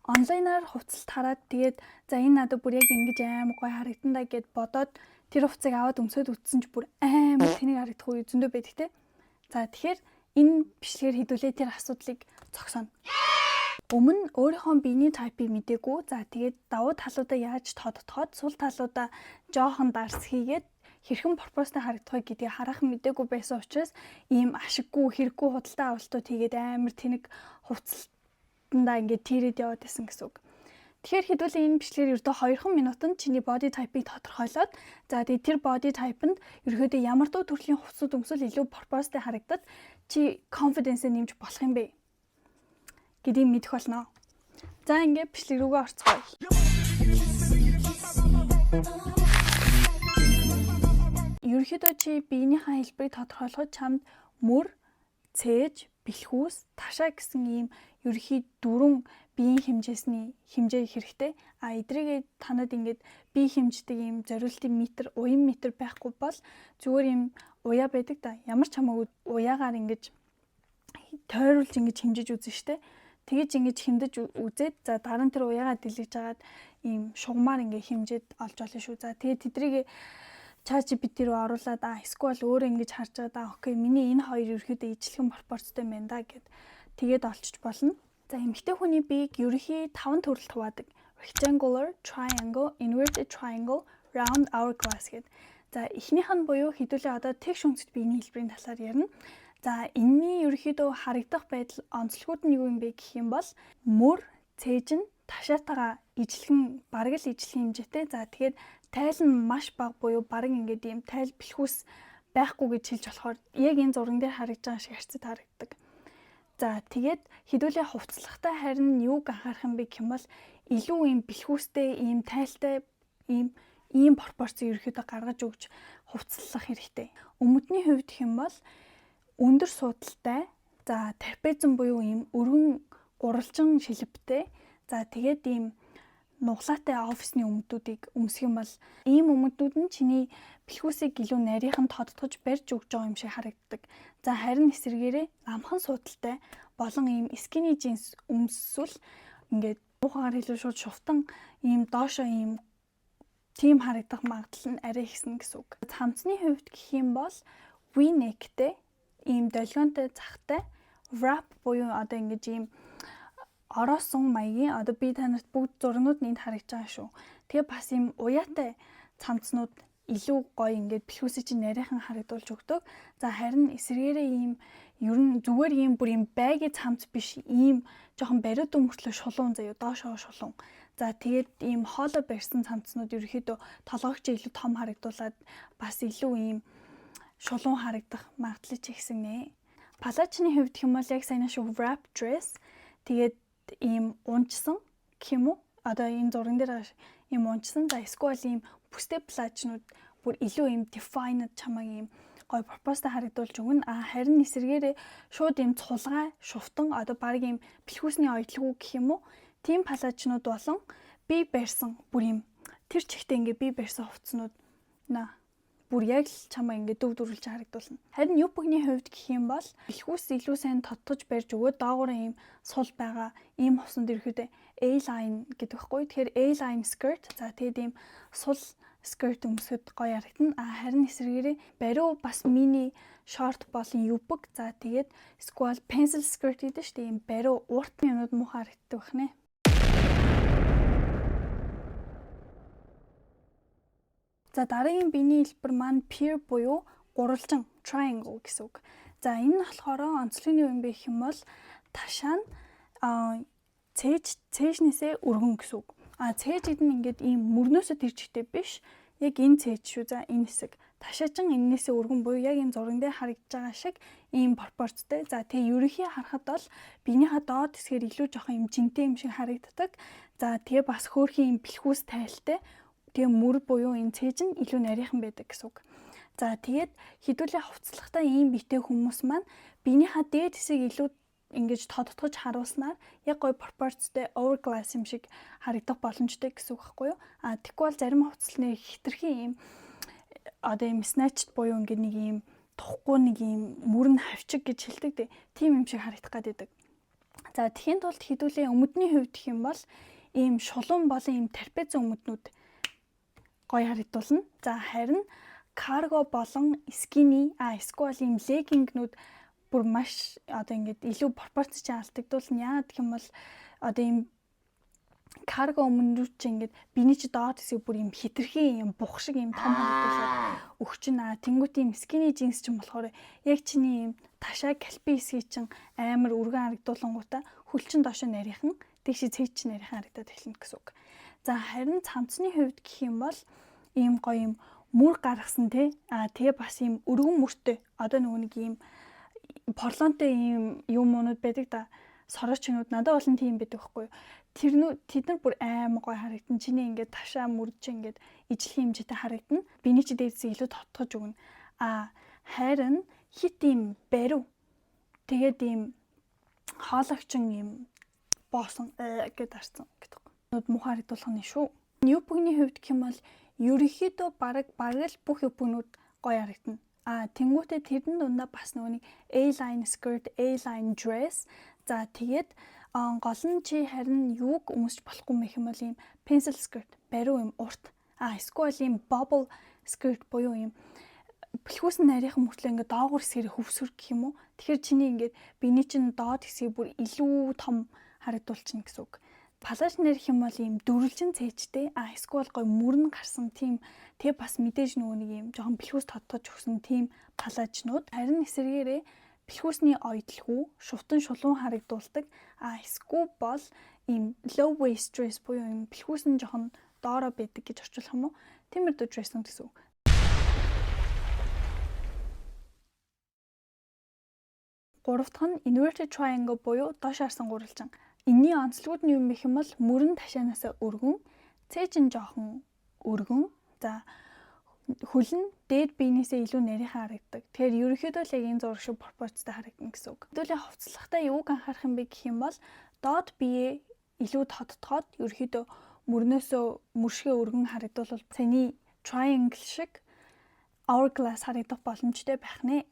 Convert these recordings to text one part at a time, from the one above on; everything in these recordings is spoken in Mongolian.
онлайнаар хувцалт хараад тэгээд за энэ надад бүр яг ингэж аим гоё харагдана гэд бодоод тэр хувцыг аваад өмсөд үтсэн ч бүр амар тэнийг харагдах үе зөндөө байдаг те. За тэгэхээр энэ бичлэгээр хэдүүлээ тэр асуудлыг зогсооно. Өмнө өөрийнхөө биений тайпыг мэдээгүй. За тэгээд давуу талуудаа яаж тодтоход сул талуудаа жоохон дарс хийгээд хэрхэн пропорцтой харагдахыг гэдгийг хараахан мэдээгүй байсан учраас ийм ашиггүй хэрэггүй худалдаа авалтууд хийгээд амар тэнэг хувцалтандаа ингээд тийрээд яваад байсан гэсэн үг. Тэгэхээр хэдүүлээ энэ бичлэгээр ердөө 2 минутанд чиний body type-ыг тодорхойлоод за тэгээд тэр body type-нд ерөөдөө ямар дуу төрлийн хувцсууд өмсөл илүү пропорцтой харагдаад чи confidence-ээ нэмж болох юм бэ гэдгийг мэдэх болно. За ингээд бичлэг рүүгээ орцгоё. Ерөнхийдөө чи биенийхээ хэлбэрийг тодорхойлоход чамд мөр, цээж, бэлхүүс, ташаа гэсэн ийм ерөнхий 4 биеийн хэмжээсний хэмжээ хэрэгтэй. Эдрийг танад ингээд бие хэмждэг ийм зориултын метр, уян метр байхгүй бол зүгээр ийм уяа байдаг да. Ямар ч хамаагүй уяагаар ингэж тойруулж ингэж хэмжиж үзэн штэ. Тэгэж ингэж хэмдэж үзээд за дараа нь тэр уяагаа дэлгэж агаад ийм шугамаар ингээ хэмжээд олж олно шүү. За тэгээд тэдрийг ChatGPT рүү оруулаад эсвэл өөрөө ингэж харж байгаа окей миний энэ хоёр ерөөхдөө ижлэгэн пропорцтой байна да гэд тэгээд олчиж болно. За эмэгтэй хүний биеийг ерөнхий 5 төрөлд хуваадаг. Rectangular, triangle, inverted triangle, round, hourglass гэд. За эхнийх нь буюу хэдүүлээ одоо тэгш өнцөд биений хэлбэрийн талаар ярина. За энэний ерөнхийдөө харагдах байдал онцлогуд нь юу юм бэ гэх юм бол мөр, цээж нь ташаатайгаа ижлэгэн бараг л ижлэгэн хэмжээтэй. За тэгээд тайл нь маш бага буюу бараг ингээд ийм тайл бэлхүүс байхгүй гэж хэлж болохоор яг энэ зурган дээр харагдж байгаа шиг харьцаад харагддаг. За тэгээд хэдүүлээ хувцлахтай харин юуг анхаарах юм бэ гэх юм бол илүү ийм бэлхүүстэй, ийм тайлтай, ийм пропорц ерөөхдөө гаргаж өгч хувцлах хэрэгтэй. Өмдний хувьд гэх юм бол өндөр суудалтай, за трапезм буюу ийм өргөн гурвалжин шилбэтэй. За тэгээд ийм нуглаатай офисны өмдүүдийг өмсөх юм бол ийм өмдүүд нь чиний бэлхүүсийг илүү нарийнхан тодтогч барьж өгч байгаа юм шиг харагддаг. За харин эсвэргээрээ ламхан суудалтай болон ийм skinny jeans өмсвөл ингээд муухагаар хэлбэл шууд шувтан ийм доошоо ийм тийм харагдах магадлал нь арай ихсэн гэсэн үг. Хамцны хувьд гэх юм бол V-neckтэй ийм долгионтой захтай wrap буюу одоо ингэж ийм ороосон маягийн одоо би танарт бүгд зурнууд нь энд харагдж байгаа шүү. Тэгээ бас ийм уяатай цамцнууд илүү гоё ингээд бэлхүүсээ чинь нарийнхан харагдуулж өгдөг. За харин эсвэргээрээ ийм ер нь зүгээр ийм бүр ийм байгийн цамц биш ийм жоохон бариуд өмөртлөө шулуун заяа доошоо шулуун. За тэгээд ийм хоолой барьсан цамцнууд ерөөхдөө толгойч илүү том харагдуулаад бас илүү ийм шулуун харагдах магадлал ч ихсэн нэ. Палачны хувьд гэх юм бол яг сайн шиг wrap dress тэгээд ийм унчсан гэх юм уу? Одоо энэ зурган дээр ийм унчсан. За эсвэл ийм бүстэй плажнууд бүр илүү ийм defined чамаг ийм гоё пропорцтой харагдуулж өгнө. Харин эсвэргээрээ шууд ийм цулгаа, шувтан одоо баг ийм бэлхүүсний оёдлого гэх юм уу? Тийм палажнууд болон бие барьсан бүр ийм тэр чигтээ ингээ бие барьсан хувцснууд бүр яг л чамаа ингээ дөв дөрвөлж харагдуулна. Харин юпгний хувьд гэх юм бол бэлхүүс илүү сайн тодтож барьж өгөөд доогуур ийм сул байгаа ийм хувцсанд ерөөдөө A-line гэдэг байхгүй. Тэгэхээр A-line skirt. За тэгээд ийм сул skirt өмсөд гоё харагдана. Харин эсвэргээрээ бариу бас мини short болон юпг. За тэгээд эсвэл pencil skirt гэдэг шүү дээ. Ийм бариу урт юмнууд муухай харагддаг байна. За дараагийн биений хэлбэр маань pear буюу гурвалжин triangle гэсэн үг. За энэ нь болохоор онцлогын юм бэ гэх юм бол ташаа нь цээжнээсээ өргөн гэсэн үг. Цээжид нь ингээд ийм мөрнөөсөө тэрчтэй биш. Яг энэ цээж шүү. За энэ хэсэг. Ташаачин энээсээ өргөн буюу яг энэ зурган дээр харагдж байгаа шиг ийм пропорцтой. За тэгээ ерөнхий харахад бол биенийхээ доод хэсгээр илүү жоохон юм жинтэй юм шиг харагддаг. За тэгээ бас хөөрхийн юм бэлхүүс тайлтай. Тэгээ мөр буюу энэ цээж нь илүү нарийнхан байдаг гэсэн үг. За тэгээд хэдүүлээ хувцлахтаа ийм биетэй хүмүүс маань биенийхээ дээд хэсгийг илүү ингэж тодтогч харуулснаар яг гоё пропорцтой hourglass юм шиг харагдах боломжтой гэсэн үг байхгүй юу? Тэгэхгүй бол зарим хувцлны хитрхи ийм одоо ийм snatched буюу ингэ нэг ийм тухгүй нэг ийм мөрн хавчиг гэж хэлдэг дээ. Тийм юм шиг харагдах гээд байдаг. За тэхийн тулд хэдүүлээ өмдний хувьд гэх юм бол ийм шулуун болон ийм трапез өмднүүд гоё харагдуулна. За харин карго болон скини эсвэл ийм леггингнүүд бүр маш одоо ингээд илүү пропорцч алдагдуулна. Яагаад гэх юм бол одоо ийм карго өмнөд чи ингээд биний чи доод хэсэг бүр юм хитрхи юм бух шиг юм том харагдуулаад өгчнө. Тэнгүүт юм скини джинс ч юм болохоор яг чиний юм ташаа калпи хэсгийг чин амар өргөн харагдуулангуудаа хөлчин доошоо нарийнхан дээш цээж чин нарийнхан харагдаад эхэлнэ гэсэн үг. За харин цамцны хувьд гэх юм бол ийм гоё юм мөр гаргасан тий. Тэгээ бас ийм өргөн мөртэй одоо нөгөө нэг ийм порлонтой ийм юм уунууд байдаг да. Сороочнууд надад болон тийм байдаг байхгүй юу. Тэд нар бүр аймаг гоё харагдана. Чиний ингээд ташаа мөрж ингээд ижил хэмжээтэй харагдана. Биний чи дээрээс илүү тотгож өгнө. Харин хит ийм барив. Тэгээд ийм хоолойчин ийм боосон гэдээ харсан гэдэг. Нууд муухай харагдуулах нь шүү. Юпгний хувьд гэх юм бол ерөнхийдөө бараг л бүх юпгнүүд гоё харагдана. Тэнгүүтээ тэрэн дундаа бас нөгөө нэг A-line skirt, A-line dress. За тэгээд гол нь чи харин юуг өмсч болохгүй мэх юм бол ийм pencil skirt, бариу юм урт. Эсвэл ийм bubble skirt буюу ийм бэлхүүсэн нарийнхан мөртлөө ингээд доогуур хэсгэрээ хөвсгөр гэх юм уу. Тэгэхээр чиний ингээд биний чинь доод хэсгийг бүр илүү том харагдуулчихна гэсэн үг. Палаж нэрх юм бол ийм дөрвөлжин цээжтэй. Эсвэл гоё мөрн гарсан тийм тэг бас мэдээж нөгөө нэг ийм жоохон бэлхүүс тодтож өгсөн тийм палажнууд. Харин эсвэргээрээ бэлхүүсний ойдлгүй шувтан шулуун харагдуулдаг. Эсвэл бол ийм low waist dress буюу ийм бэлхүүс нь жоохон доороо байдаг гэж орчуулах юм уу? Тиймэрдүү dress гэсэн үг. Гурав дахь нь inverted triangle буюу доош харсан гурвалжин. Энийний онцлогуд нь юм гэх юм бол мөрөн ташаанаас өргөн, цээж нь жоохон өргөн. За хөл нь дээд биенээсээ илүү нарийнхан харагддаг. Тэгэхээр ерөнхийдөө л яг энэ зураг шиг пропорцтой харагдана гэсэн үг. Хэдүүлээ хувцлахтаа юуг анхаарах юм бэ гэх юм бол доод биеэ илүү тодтогоод ерөнхийдөө мөрнөөсөө мөршгөө өргөн харагдвал цэний triangle шиг hourglass харагдах боломжтой байх нэ.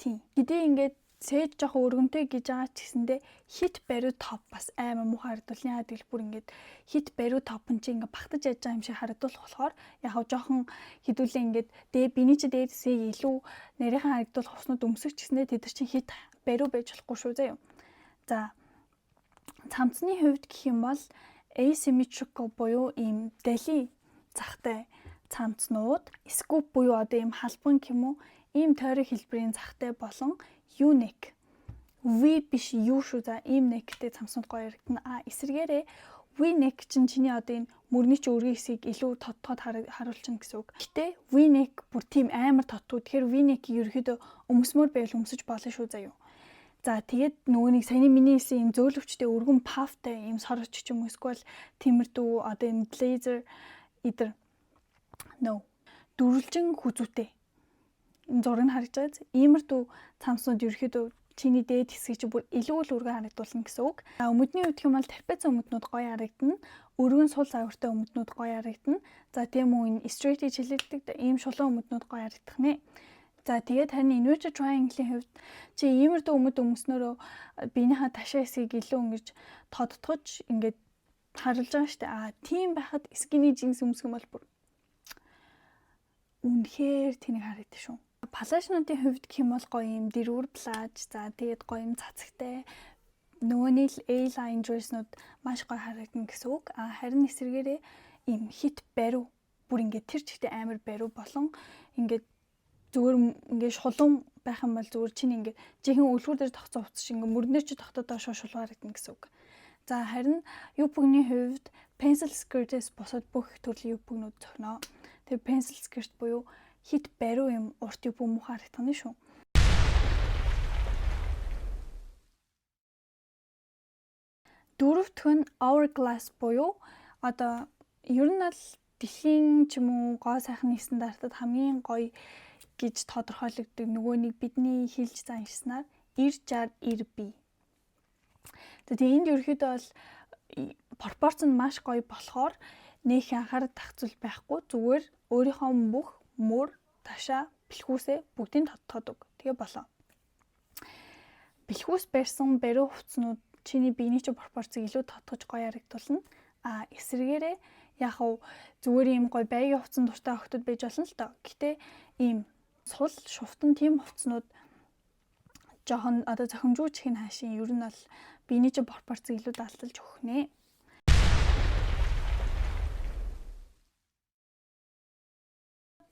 Тийм. Хэдий ингээд цээж жоохон өргөнтэй гэж байгаа ч гэсэндээ хит бариу топ бас амар муухай харагдуулна. Яагаад гэвэл бүр ингээд хит бариу топ нь чи ингээд багтаж яаж байгаа юм шиг харагдуулах болохоор яг жоохон хідүүлээ ингээд биний чи дээрсээ илүү нарийнхан харагдуулах хувцнууд өмсөх ч гэсэндээ тэд нар чи хит бариу байж болохгүй шүү заяа. За цамцны хувьд гэх юм бол asymmetrical буюу ийм дали захтай цамцнууд, scoop буюу одоо ийм халбан юм уу ийм тойрог хэлбэрийн захтай болон U-neck. V биш U шүү за ийм neckтэй цамцнууд гоё харагдана. Эсвэргээрээ V-neck чинь чиний одоо энэ мөрний чи өргөн хэсгийг илүү тодтоод харуулчихна гэсэн үг. Гэтэ V-neck бүр тийм амар тодтуу. Тэгэхээр V-neck-ийг ерөөхдөө өмсмөр байвал өмсөж болно шүү заяа. За тэгээд нөгөө нэг саяны миний хэлсэн ийм зөөлөвчтэй өргөн puffтай ийм сорч ч юм уу эсвэл тиймэрдүү одоо ийм blazer either дөрвөлжин хүзүүтэй зураг нь харагдаж байгаа. Иймэрдүү цамцнууд ерөөхдөө чиний дээд хэсгийг чи бүр илүү л өргөн харагдуулна гэсэн үг. Өмдний үед юм бол трапез өмднүүд гоё харагдана. Өргөн сул загвартай өмднүүд гоё харагдана. За тийм үү энэ straight гэж хэлэгддэг ийм шулуун өмднүүд гоё харагдах нэ. За тэгээд харин inverted triangle-ийн хувьд чи иймэрдүү өмд өмснөөрөө биенийхээ ташаа хэсгийг илүү ингэж тодтогч ингээд харуулж байгаа шүү дээ. Тийм байхад skinny jeans өмсөх юм бол бүр үнэхээр тэнэг харагдаж шүү. Палажнуудын хувьд гэх юм бол гоё юм дэрвэр плаж, за тэгээд гоё юм цацагтай нөгөөний л A-line dress-нууд маш гоё харагдана гэсэн үг. Харин эсвэргээрээ ийм хит бариу бүр ингээд тэр чигтээ амар бариу болон ингээд зүгээр ингээд шулуун байх юм бол зүгээр чинь ингээд жихэн үлгүүр дээр тогтсон хувцас шиг ингээд мөрнөө чи тогтоод доошоо шулуун харагдана гэсэн үг. За харин юпгний хувьд pencil skirt-ээс босоод бүх төрлийн юпгнүүд зохино. Тэр pencil skirt буюу хит бариу юм урт юпг муухай харагдана шүү. Дөрөвдөх нь hourglass буюу одоо ер нь л дэлхийн ч юм уу гоо сайхны стандартад хамгийн гоё гэж тодорхойлогддог нөгөө нэг бидний хэлж заншснаар 90-60-90 бие. Тэгээд энд ерөөхдөө бол пропорц нь маш гоё болохоор нөх анхаарал тахцуул байхгүй зүгээр өөрийнхөө бүх мөр, ташаа, бэлхүүсээ бүгдийг тодтоодог. Тэгээ болоо. Бэлхүүс барьсан бариу хувцснууд чиний биений чинь пропорцийг илүү тодтогч гоё харагдуулна. Эсвэргээрээ яг зүгээр ийм гоё байгийн хувцас дуртай охтод байж болно л доо. Гэтэ ийм сул шувтан тийм хувцснууд жоохон одоо зохимжууч хийн хаашийн ер нь бол биений чинь пропорцийг илүү даалталж өгөх нэ.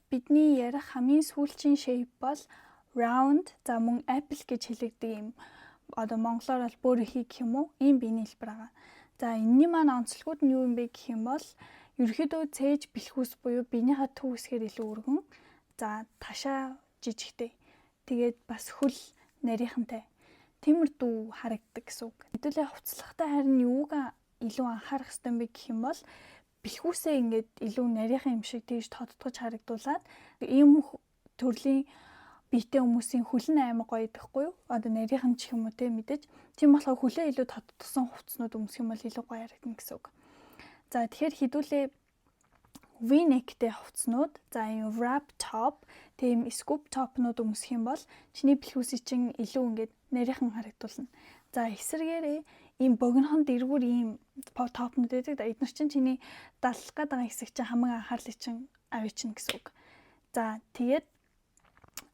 Бидний ярих хамгийн сүүлчийн shape бол round, за мөн apple гэж хэлэгдэг юм. Одоо монголоор бол бөөр ихий гэх юм уу? Ийм биений хэлбэр байгаа. За энэний маань онцлогуд нь юу юм бэ гэх юм бол ерөөхдөө цээж бэлхүүс буюу биенийхээ төв хэсгээр илүү өргөн. За ташаа жижигтэй. Тэгээд бас хөл нарийнхантай. Тиймэрдүү харагддаг гэсэн үг. Хэдүүлээ хувцлахтай харин юуг илүү анхаарах хэрэгтэй юм бэ гэх юм бол бэлхүүсээ ингээд илүү нарийнхан юм шиг тэгж тодтогч харагдуулаад ийм төрлийн биетэй хүмүүсийн хөлн аймаг гоё идэхгүй юу? Одоо нарийнхан ч юм уу те мэдээж. Тийм болохоор хөлөө илүү тодтогсон хувцснууд өмсөх юм бол илүү гоё харагдана гэсэн үг. За тэгэхээр хэдүүлээ V-neckтэй хувцснууд, за ийм wrap top, тийм scoop top-нууд өмсөх юм бол чиний бэлхүүсийг чинь илүү ингээд нарийнхан харагдуулна. За эсвэргээрээ ийм богинохон дэргүүр ийм топнууд байдаг да. Эдгээр чинь чиний даллах гээд байгаа хэсэг чинь хамаг анхаарлыг чинь авчина гэсэн үг. За тэгээд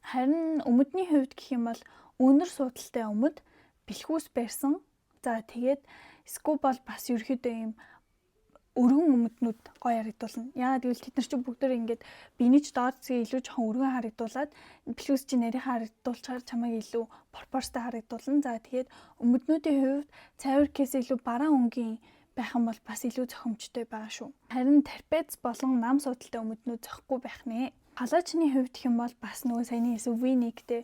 харин өмдний хувьд гэх юм бол өнөр суудалтай өмд бэлхүүс барьсан. За тэгээд scoop бол бас ерөөхдөө ийм өргөн өмднүүд гоё харагдуулна. Яагаад гэвэл тэд нар чинь бүгдөө ингээд биений ч доод зэгээ илүү жоохон өргөн харагдуулаад бэлхүүс чинь нарийнхан харагдуулчаар чамайг илүү пропорцтой харагдуулна. За тэгээд өмднүүдийн хувьд цайвар кейс илүү бараан өнгийн байх юм бол бас илүү зохимжтой байгаа шүү. Харин трапез болон нам суудалтай өмднүүд зохихгүй байх нэ. Палажны хувьд гэх юм бол бас нөгөө саяны V-neckтэй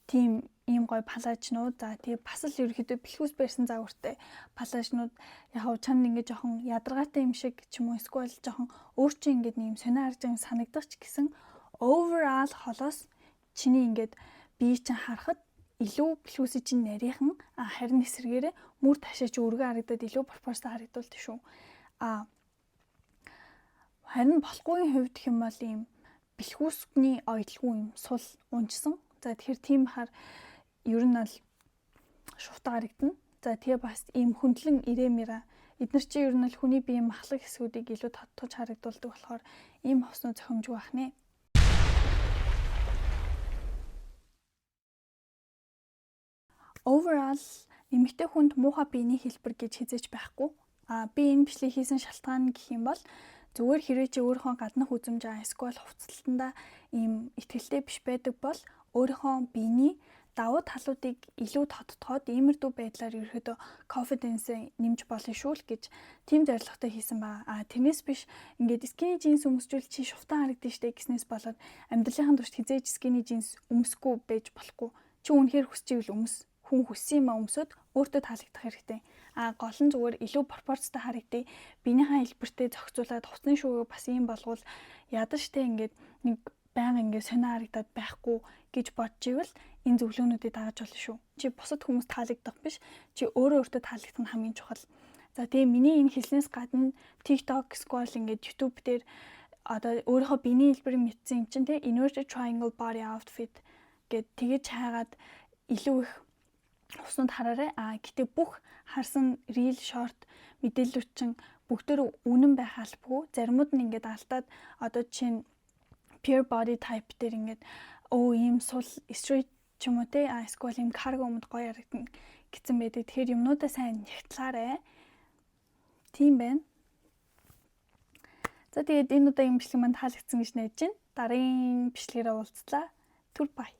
тийм ийм гоё палажнууд, за тэгээ бас л ерөөхдөө бэлхүүс барьсан загвартай палажнууд яг чамд ингээд жоохон ядаргаатай юм шиг ч юм уу эсвэл жоохон өөр чинь ингээд нэг юм сонио харж байгаа санагдах ч гэсэн overall холоос чиний ингээд бие чинь харахад илүү бэлхүүсийн чинь нарийнхан харин эсвэргээрээ мөр ташаач өргөн харагдаад илүү пропорцтой харагдуулдаг шүү. Харин болохгүйн хувьд гэх юм бол ийм бэлхүүсний ойдлгүй юм сул унжсан. За тэгэхээр тийм хар ер нь бол шувтаа харагдана. За тэгээ бас ийм хөндлөн ирэмэра. Эдгээр чинь ер нь бол хүний биеийн махлаг хэсгүүдийг илүү тодтогч харагдуулдаг болохоор ийм хувцнууд зохимжгүй байх нэ. Overall эмэгтэй хүнд муухай биений хэлбэр гэж хизээч байхгүй. Би энэ бичлэг хийсэн шалтгаан гэх юм бол зүгээр хэрвээ чи өөрийнхөө гаднах үзмж эсвэл хувцалтандаа ийм ихтгэлтэй биш байдаг бол өөрийнхөө биений давуу талуудыг илүү тодтогоод иймэрдүү байдлаар ерөөдөө confidence нэмж болно шүү л гэж тийм зорилготой хийсэн байгаа. Тэрнээс биш ингээд skinny jeans өмсчүүл чи шувтан харагдаж штэ гэснээс болоод амьдралынхаа турш хизээж skinny jeans өмсөхгүй байж болохгүй. Чи үнэхээр хүсчихвэл өмс. Хүн хүссэн юм өмсөд өөртөө таалагдах хэрэгтэй. Гол нь зүгээр илүү пропорцтой харагдъя. Биенийхээ хэлбэртэй зохицуулаад хувцсны шүүгээ бас ийм болгоул ядарчтай ингээд нэг байнга ингээд сонио харагдаад байхгүй гэж бодж ивэл энэ зөвлөгөөнүүдийг дагаж болно шүү. Чи бусад хүмүүст таалагдах биш, чи өөртөө таалагдах нь хамгийн чухал. За тэгээ миний энэ хэлснээс гадна TikTok, Scroll ингээд YouTube дээр одоо өөрийнхөө биений хэлбэрийг мэдсэн юм чинь те inverted triangle body outfit гэд тэгэж хайгаад илүү их хувцсанд хараарай. Гэтээ бүх харсан reel, short мэдээлэлүүд чинь бүгдээр үнэн байх албагүй. Заримуд нь ингээд алдаад одоо чинь pure body type дээр ингээд ийм сул straight ч юм уу те эсвэл ийм cargo өмд гоё харагдана гэсэн байдаг. Тэгэхээр юмнуудаа сайн нягтлаарай. Тийм байна. За тэгээд энэ удаагийн бичлэг манд таалагдсан гэж найдаж байна. Дараагийн бичлэгээрээ уулзлаа. Түр бай.